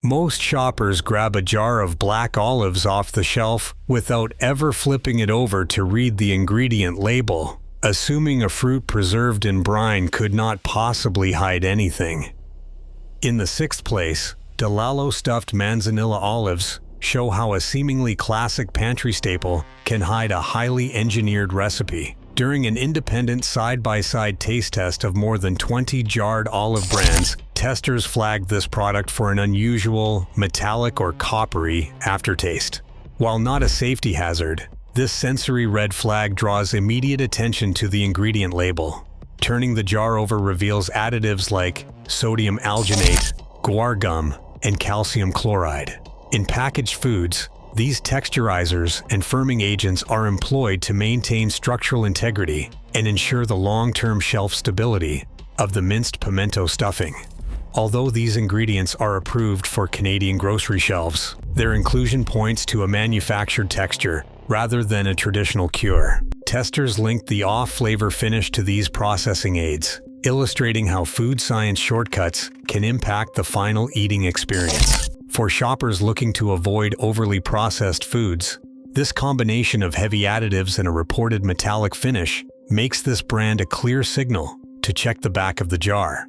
Most shoppers grab a jar of black olives off the shelf without ever flipping it over to read the ingredient label, assuming a fruit preserved in brine could not possibly hide anything. In the sixth place, DeLallo stuffed manzanilla olives show how a seemingly classic pantry staple can hide a highly engineered recipe. During an independent side-by-side taste test of more than 20 jarred olive brands, testers flagged this product for an unusual, metallic or coppery aftertaste. While not a safety hazard, this sensory red flag draws immediate attention to the ingredient label. Turning the jar over reveals additives like sodium alginate, guar gum, and calcium chloride. In packaged foods, these texturizers and firming agents are employed to maintain structural integrity and ensure the long-term shelf stability of the minced pimento stuffing. Although these ingredients are approved for Canadian grocery shelves, their inclusion points to a manufactured texture rather than a traditional cure. Testers linked the off-flavor finish to these processing aids, illustrating how food science shortcuts can impact the final eating experience. For shoppers looking to avoid overly processed foods, this combination of heavy additives and a reported metallic finish makes this brand a clear signal to check the back of the jar.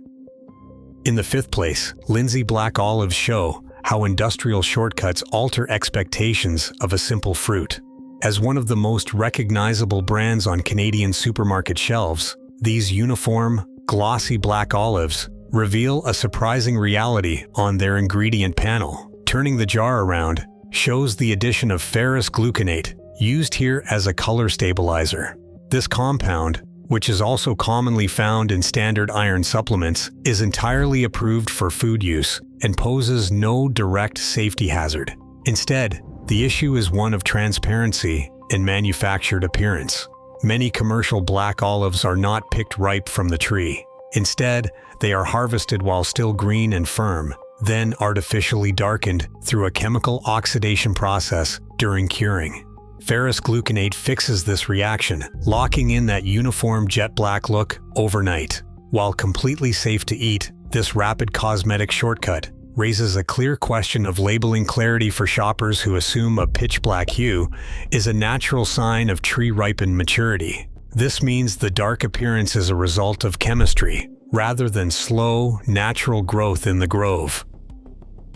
In the fifth place, Lindsay black olives show how industrial shortcuts alter expectations of a simple fruit. As one of the most recognizable brands on Canadian supermarket shelves, these uniform, glossy black olives reveal a surprising reality on their ingredient panel. Turning the jar around shows the addition of ferrous gluconate, used here as a color stabilizer. This compound, which is also commonly found in standard iron supplements, is entirely approved for food use and poses no direct safety hazard. Instead, the issue is one of transparency and manufactured appearance. Many commercial black olives are not picked ripe from the tree. Instead, they are harvested while still green and firm, then artificially darkened through a chemical oxidation process during curing. Ferrous gluconate fixes this reaction, locking in that uniform jet black look overnight. While completely safe to eat, this rapid cosmetic shortcut raises a clear question of labeling clarity for shoppers who assume a pitch black hue is a natural sign of tree-ripened maturity. This means the dark appearance is a result of chemistry, rather than slow, natural growth in the grove.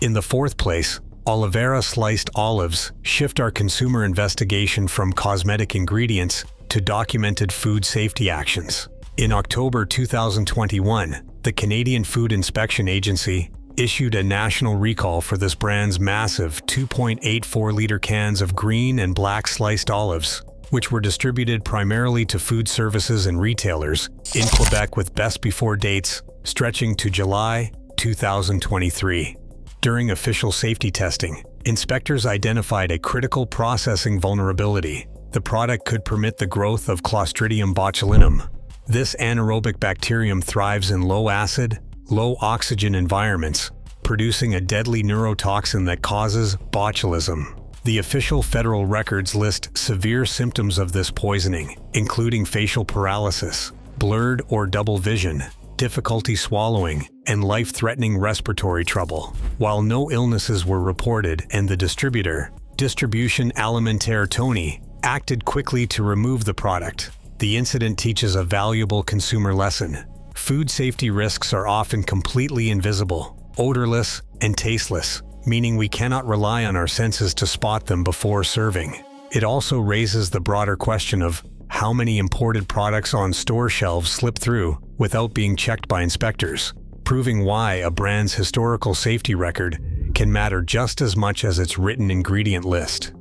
In the fourth place, Olivera sliced olives shift our consumer investigation from cosmetic ingredients to documented food safety actions. In October 2021, the Canadian Food Inspection Agency issued a national recall for this brand's massive 2.84-liter cans of green and black sliced olives, which were distributed primarily to food services and retailers in Quebec with best before dates stretching to July 2023. During official safety testing, inspectors identified a critical processing vulnerability. The product could permit the growth of Clostridium botulinum. This anaerobic bacterium thrives in low-acid, low-oxygen environments, producing a deadly neurotoxin that causes botulism. The official federal records list severe symptoms of this poisoning, including facial paralysis, blurred or double vision, difficulty swallowing, and life-threatening respiratory trouble. While no illnesses were reported and the Distribution Alimentaire Tony, acted quickly to remove the product, the incident teaches a valuable consumer lesson. Food safety risks are often completely invisible, odorless, and tasteless, meaning we cannot rely on our senses to spot them before serving. It also raises the broader question of how many imported products on store shelves slip through without being checked by inspectors, proving why a brand's historical safety record can matter just as much as its written ingredient list.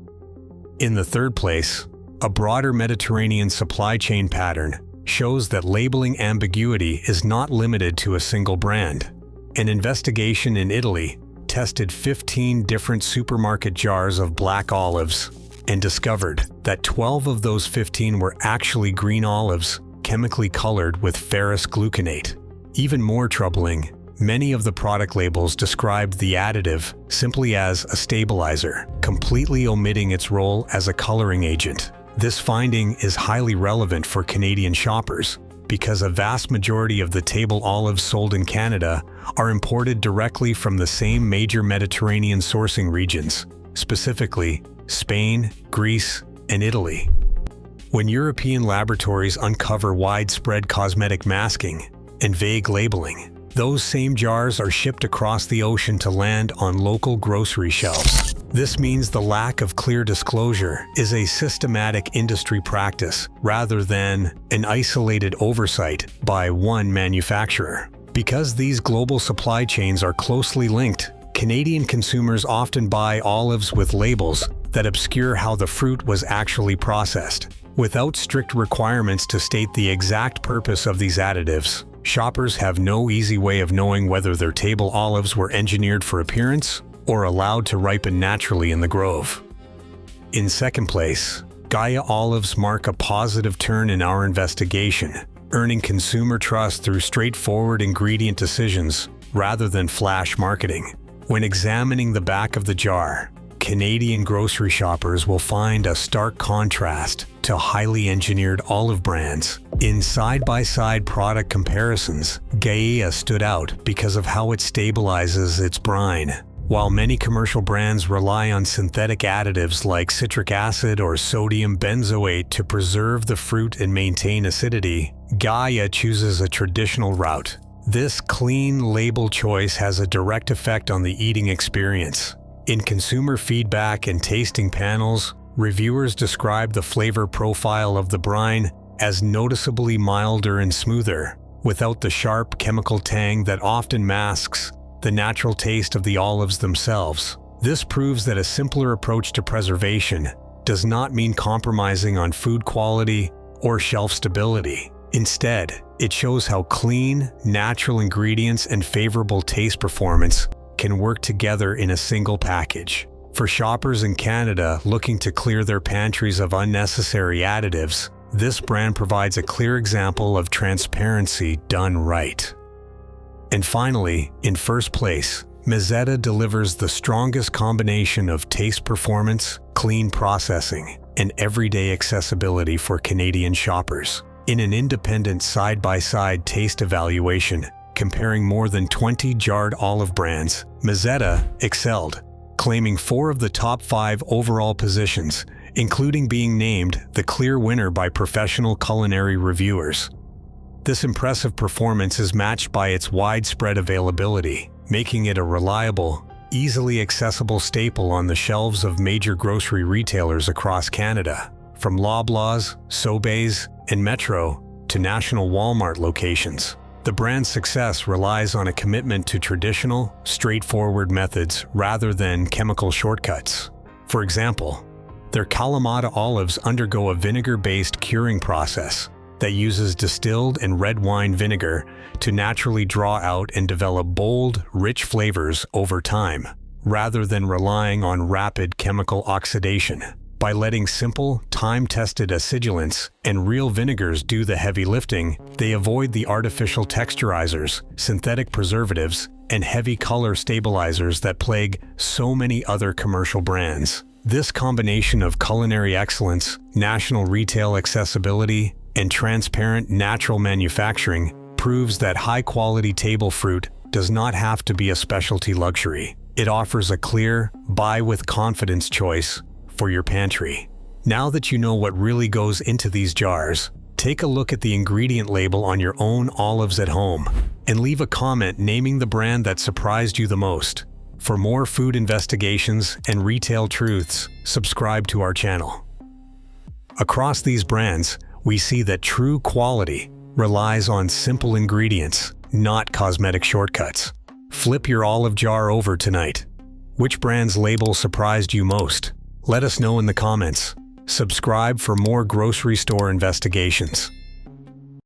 In the third place, a broader Mediterranean supply chain pattern shows that labeling ambiguity is not limited to a single brand. An investigation in Italy tested 15 different supermarket jars of black olives and discovered that 12 of those 15 were actually green olives, chemically colored with ferrous gluconate. Even more troubling, many of the product labels described the additive simply as a stabilizer, completely omitting its role as a coloring agent. This finding is highly relevant for Canadian shoppers because a vast majority of the table olives sold in Canada are imported directly from the same major Mediterranean sourcing regions, specifically Spain, Greece, and Italy. When European laboratories uncover widespread cosmetic masking and vague labeling, those same jars are shipped across the ocean to land on local grocery shelves. This means the lack of clear disclosure is a systematic industry practice rather than an isolated oversight by one manufacturer. Because these global supply chains are closely linked, Canadian consumers often buy olives with labels that obscure how the fruit was actually processed. Without strict requirements to state the exact purpose of these additives, shoppers have no easy way of knowing whether their table olives were engineered for appearance or allowed to ripen naturally in the grove. In second place, Gaia olives mark a positive turn in our investigation, earning consumer trust through straightforward ingredient decisions rather than flash marketing. When examining the back of the jar, Canadian grocery shoppers will find a stark contrast to highly engineered olive brands. In side-by-side product comparisons, Gaia stood out because of how it stabilizes its brine. While many commercial brands rely on synthetic additives like citric acid or sodium benzoate to preserve the fruit and maintain acidity, Gaia chooses a traditional route. This clean label choice has a direct effect on the eating experience. In consumer feedback and tasting panels, reviewers describe the flavor profile of the brine as noticeably milder and smoother, without the sharp chemical tang that often masks the natural taste of the olives themselves. This proves that a simpler approach to preservation does not mean compromising on food quality or shelf stability. Instead, it shows how clean, natural ingredients and favorable taste performance can work together in a single package. For shoppers in Canada looking to clear their pantries of unnecessary additives, this brand provides a clear example of transparency done right. And finally, in first place, Mezzetta delivers the strongest combination of taste performance, clean processing, and everyday accessibility for Canadian shoppers. In an independent side-by-side taste evaluation, comparing more than 20 jarred olive brands, Mezzetta excelled, claiming 4 of the top 5 overall positions, including being named the clear winner by professional culinary reviewers. This impressive performance is matched by its widespread availability, making it a reliable, easily accessible staple on the shelves of major grocery retailers across Canada, from Loblaws, Sobeys, and Metro to national Walmart locations. The brand's success relies on a commitment to traditional, straightforward methods rather than chemical shortcuts. For example, their Kalamata olives undergo a vinegar-based curing process that uses distilled and red wine vinegar to naturally draw out and develop bold, rich flavors over time, rather than relying on rapid chemical oxidation. By letting simple, time-tested acidulants and real vinegars do the heavy lifting, they avoid the artificial texturizers, synthetic preservatives, and heavy color stabilizers that plague so many other commercial brands. This combination of culinary excellence, national retail accessibility, and transparent natural manufacturing proves that high-quality table fruit does not have to be a specialty luxury. It offers a clear, buy-with-confidence choice for your pantry. Now that you know what really goes into these jars, take a look at the ingredient label on your own olives at home and leave a comment naming the brand that surprised you the most. For more food investigations and retail truths, subscribe to our channel. Across these brands, we see that true quality relies on simple ingredients, not cosmetic shortcuts. Flip your olive jar over tonight. Which brand's label surprised you most? Let us know in the comments. Subscribe for more grocery store investigations.